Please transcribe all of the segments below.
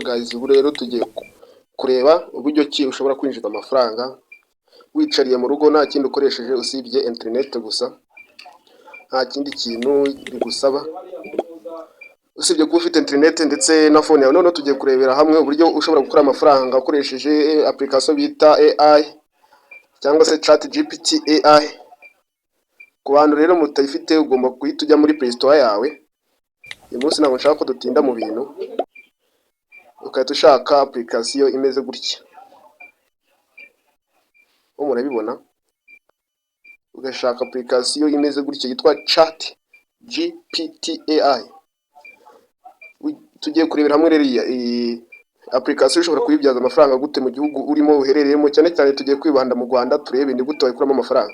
guys, ubu rero tugiye kureba uburyo ki ushobora kwinjiza amafaranga wicariye mu rugo nta kindi ukoresheje usibye internet gusa, nta kindi kintu bigusaba usibye kuba ufite internet ndetse na phone yawe. None tugiye kurebera hamwe uburyo ushobora gukora amafaranga ukoresheje application bita AI cyangwa se ChatGPT AI. Ku bantu rero mutayifite ugomba guhita ujya muri Play Store yawe. Uyu munsi ntabwo nshaka ko dutinda mu bintu, ukahita ushaka application imeze gutya, murabibona, ugashaka application imeze gutya yitwa ChatGPT AI. Tugiye kurebera hamwe rero iyi application ushobora kuyibyaza amafaranga gute mu gihugu urimo uherereyemo, cyane cyane tugiye kwibanda mu Rwanda, turebe ni gute wayikuramo amafaranga.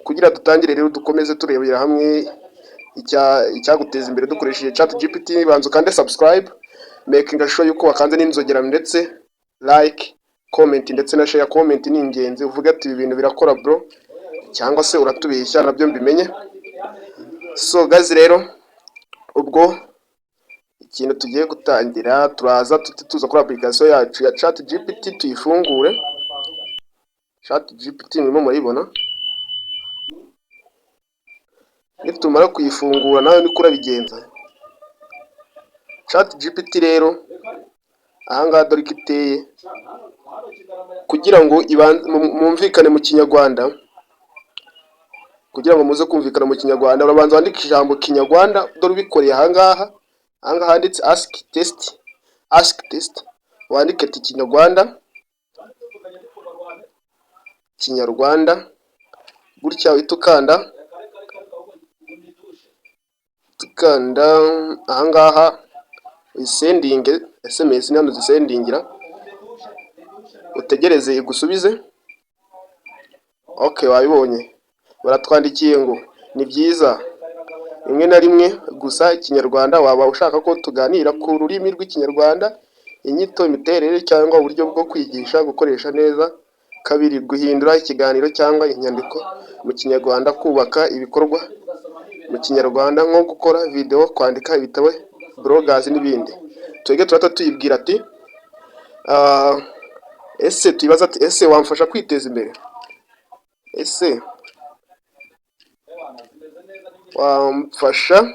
Kugira dutangire rero dukomeze turebera hamwe icyaguteza imbere dukoresheje ChatGPT, banza kandi subscribe, making sure yuko wakanze n'inzogera ndetse like, comment ndetse na share. Comment ni ingenzi, uvuga ati ibi bintu birakora bro, cyangwa se uratubeshya, nabyo mbimenye. So guys, rero ubwo ikintu tugiye gutangira, turaza tuza kuri application yacu ya ChatGPT, tuyifungure. ChatGPT murimo murayibona, nitumara kuyifungura nawe niko urabigenza. ChatGPT rero ahangaha dore ko iteye, kugira ngo mwumvikane mu Kinyarwanda, kugira ngo muze kumvikana mu Kinyarwanda urabanza wandika ijambo Kinyarwanda. Dore ubikoreye ahangaha handitse ask test, wandike ati Kinyarwanda gutya, uhita ukanda ahangaha sending SMS, nano zisendingira, utegereze igusubize. Okay, wabibonye baratwandikiye ngo ni byiza rimwe na rimwe gusa Ikinyarwanda, waba ushaka ko tuganira ku rurimi rw'Ikinyarwanda, inyito, imiterere cyangwa uburyo bwo kwigisha gukoresha neza. Kabiri, guhindura ikiganiro cyangwa inyandiko mu Kinyarwanda, kubaka ibikorwa mu Kinyarwanda nko gukora video, kwandika ibitabo, bloggers n'ibindi. Twege turata tuyibwira ati ese tuyibaza ati ese wamfasha kwiteza imbere, ese wamfasha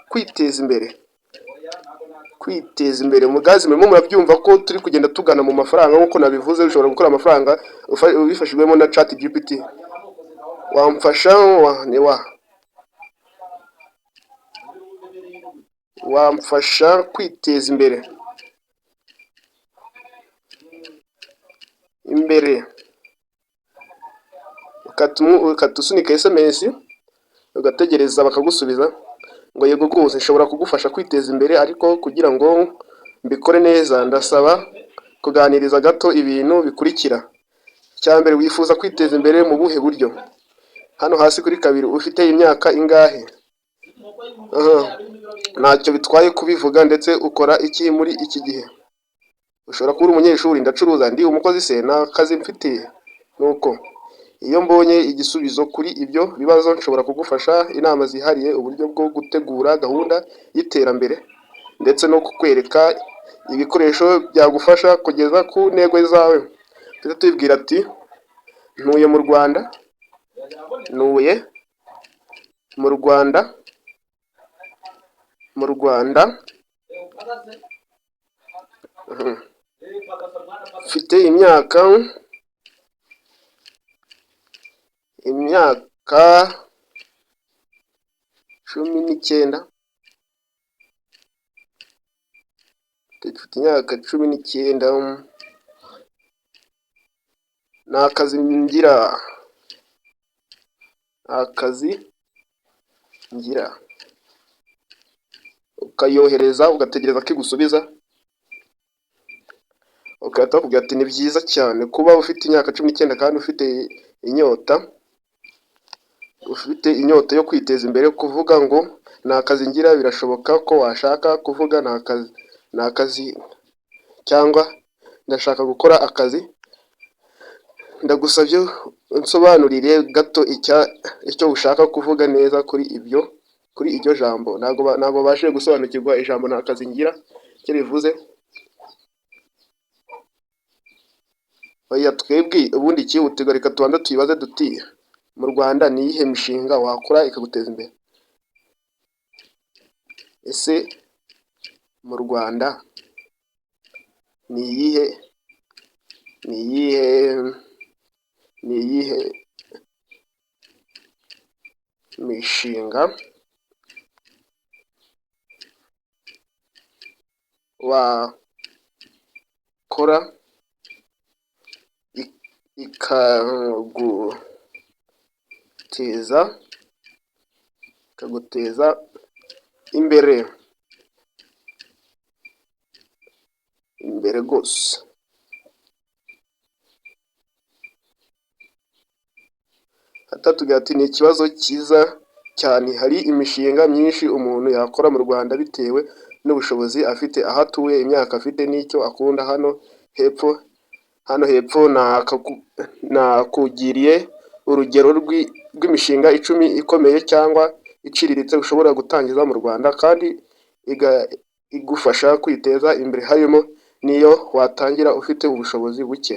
kwiteza imbere. Mugazi murimo murabyumva ko turi kugenda tugana mu mafaranga nkuko nabivuze. Ushobora gukora amafaranga ubifashijwemo na ChatGPT. Wamfasha kwiteza imbere, ukatusunika SMS, ugategereza bakagusubiza ngo yego rwose nshobora kugufasha kwiteza imbere, ariko kugira ngo mbikore neza ndasaba kuganiriza gato ibintu bikurikira. Icyambere, wifuza kwiteza imbere mu buhe buryo? Hano hasi kuri kabiri, ufite imyaka ingahe? Ntacyo bitwaye kubivuga. Ndetse ukora iki muri iki gihe? Ushobora kuba umunyeshuri, ndacuruza, ndi umukozi se, nta kazi mfitiye. Nuko iyo mbonye igisubizo kuri ibyo bibazo nshobora kugufasha inama zihariye, uburyo bwo gutegura gahunda y'iterambere ndetse no kukwereka ibikoresho byagufasha kugeza ku ntego zawe. Tujye tubibwira ati ntuye mu Rwanda, mfite imyaka 19. Nta kazi ngira. Ukayohereza, ugategereza ko igusubiza, ukahita bakubwira ati ni byiza cyane kuba ufite imyaka 19 kandi ufite inyota yo kwiteza imbere. Kuvuga ngo nta kazi ngira, birashoboka ko washaka kuvuga nta kazi cyangwa ndashaka gukora akazi. Ndagusabye unsobanurire gato icyo ushaka kuvuga neza kuri ibyo kuri iryo jambo, ntabwo babashije gusobanukirwa ijambo nta kazi ngira icyo rivuze. Oya, twebwe ubundi ikihutirwa reka tubanza tuyibaze duti mu Rwanda ni iyihe mishinga wakora ikaguteza imbere? Ese mu Rwanda ni iyihe mishinga wakora ikaguteza imbere rwose? Tugira ati ni ikibazo cyiza cyane, hari imishinga myinshi umuntu yakora mu Rwanda bitewe n'ubushobozi afite, aho atuye, imyaka afite n'icyo akunda. Hano hepfo nakugiriye urugero rw'imishinga 10 ikomeye cyangwa iciriritse ushobora gutangiza mu Rwanda kandi igufasha kwiteza imbere, harimo n'iyo watangira ufite ubushobozi buke.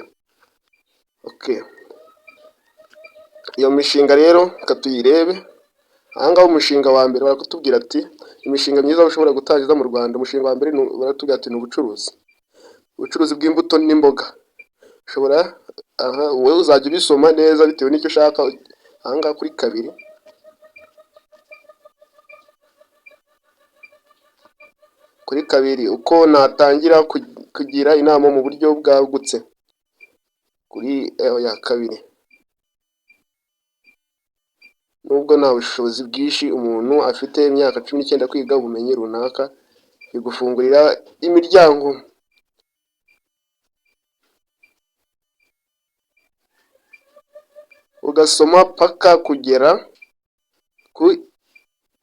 Iyo mishinga rero reka tuyirebe. Ahangaha umushinga wa mbere baratubwira ati imishinga myiza ushobora gutangiza mu Rwanda. Umushinga wa mbere baratubwira ati ni ubucuruzi bw'imbuto n'imboga. Wowe uzajya ubisoma neza bitewe n'icyo ushaka. Ahangaha kuri kabiri uko natangira kugira inama mu buryo bwagutse. Kuri ya kabiri, nubwo nta bushobozi bwinshi umuntu afite, imyaka 19 kwiga ubumenyi runaka bigufungurira imiryango. Ugasoma paka kugera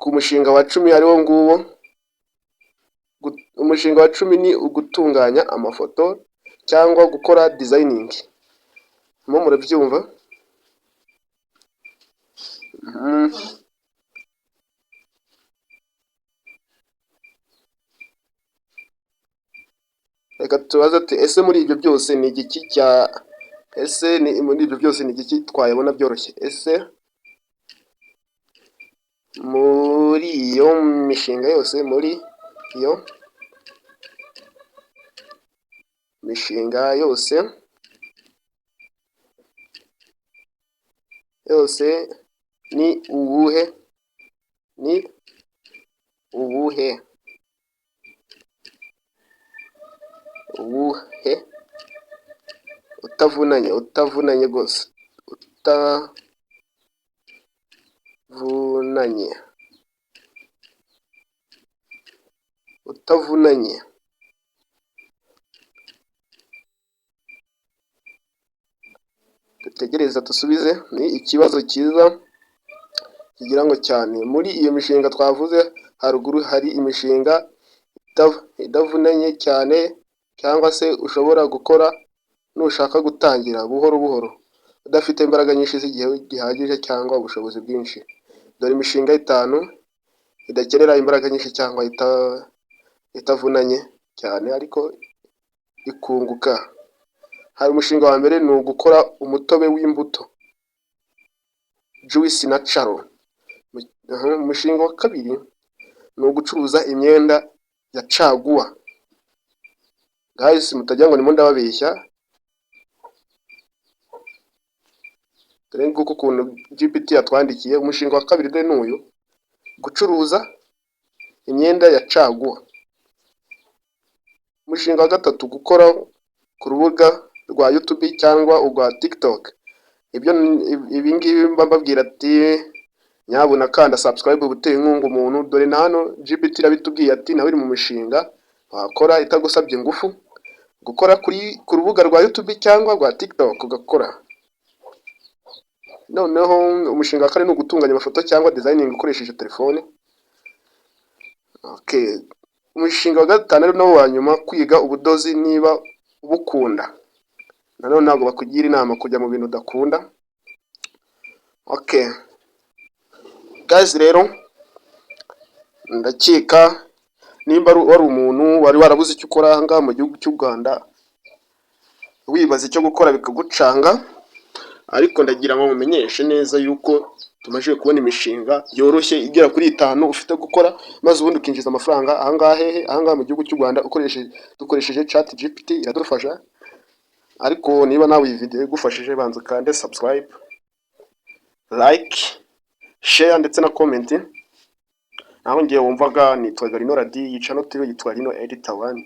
ku mushinga wa 10 ariwo nguwo. Umushinga wa 10 ni ugutunganya amafoto cyangwa gukora designing. Murabyumva? Reka tubaze ati ese muri ibyo byose ni igiki twayabona byoroshye? Ese muri iyo mishinga yose ni ubuhe utavunanye rwose, utavunanye. Dutegereza dusubize. Ni ikibazo cyiza kigira ngo cyane. Muri iyo mishinga twavuze haruguru hari imishinga idavunanye cyane, cyangwa se ushobora gukora nushaka gutangira buhoro buhoro udafite imbaraga nyinshi z'igihe gihagije cyangwa ubushobozi bwinshi. Dore imishinga 5 idakenera imbaraga nyinshi cyangwa itavunanye cyane ariko ikunguka. Hari umushinga wa mbere ni ugukora umutobe w'imbuto, juice natural. Umushinga wa kabiri ni ugucuruza imyenda ya caguwa. Guys, mutajya ngo ndimo ndababeshya. Dore nguko ukuntu GPT yatwandikiye. Umushinga wa kabiri de n'uyu, gucuruza imyenda ya caguwa. Umushinga wa gatatu, gukora ku rubuga rwa YouTube cyangwa urwa TikTok. Ibi ngibi mbabwira ati nyabuna kanda subscribe ubuteye inkunga umuntu. Dore na hano GPT irabitubwiye ati nawe uri mu mishinga wakora itagusabye ingufu, gukora ku rubuga rwa YouTube cyangwa rwa TikTok ugakora. Noneho umushinga wa kane ni ugutunganya amafoto cyangwa designing ukoresheje telefone. Umushinga wa gatanu ari nawo wa nyuma, kwiga ubudozi niba ubukunda. Nanone ntabwo bakugira inama kujya mu bintu udakunda. Guys, rero ndakeka nimba wari umuntu wari warabuze icyo ukora aha ngaha mu gihugu cy'u Rwanda, wibaza icyo gukora bikagucanga, ariko ndagira ngo mumenyeshe neza yuko tumaze kubona imishinga yoroshye igera kuri 5 ufite gukora, maze ubundi ukinjiza amafaranga aha ngaha hehe, aha ngaha mu gihugu cy'u Rwanda dukoresheje ChatGPT iradufasha. Ariko niba nawe iyi video igufashije, banza kandi subscribe, like, share ndetse na comment. Naho ngiye wumvaga nitwa Rino Radi, iyi channel yitwa Rino Editor 1.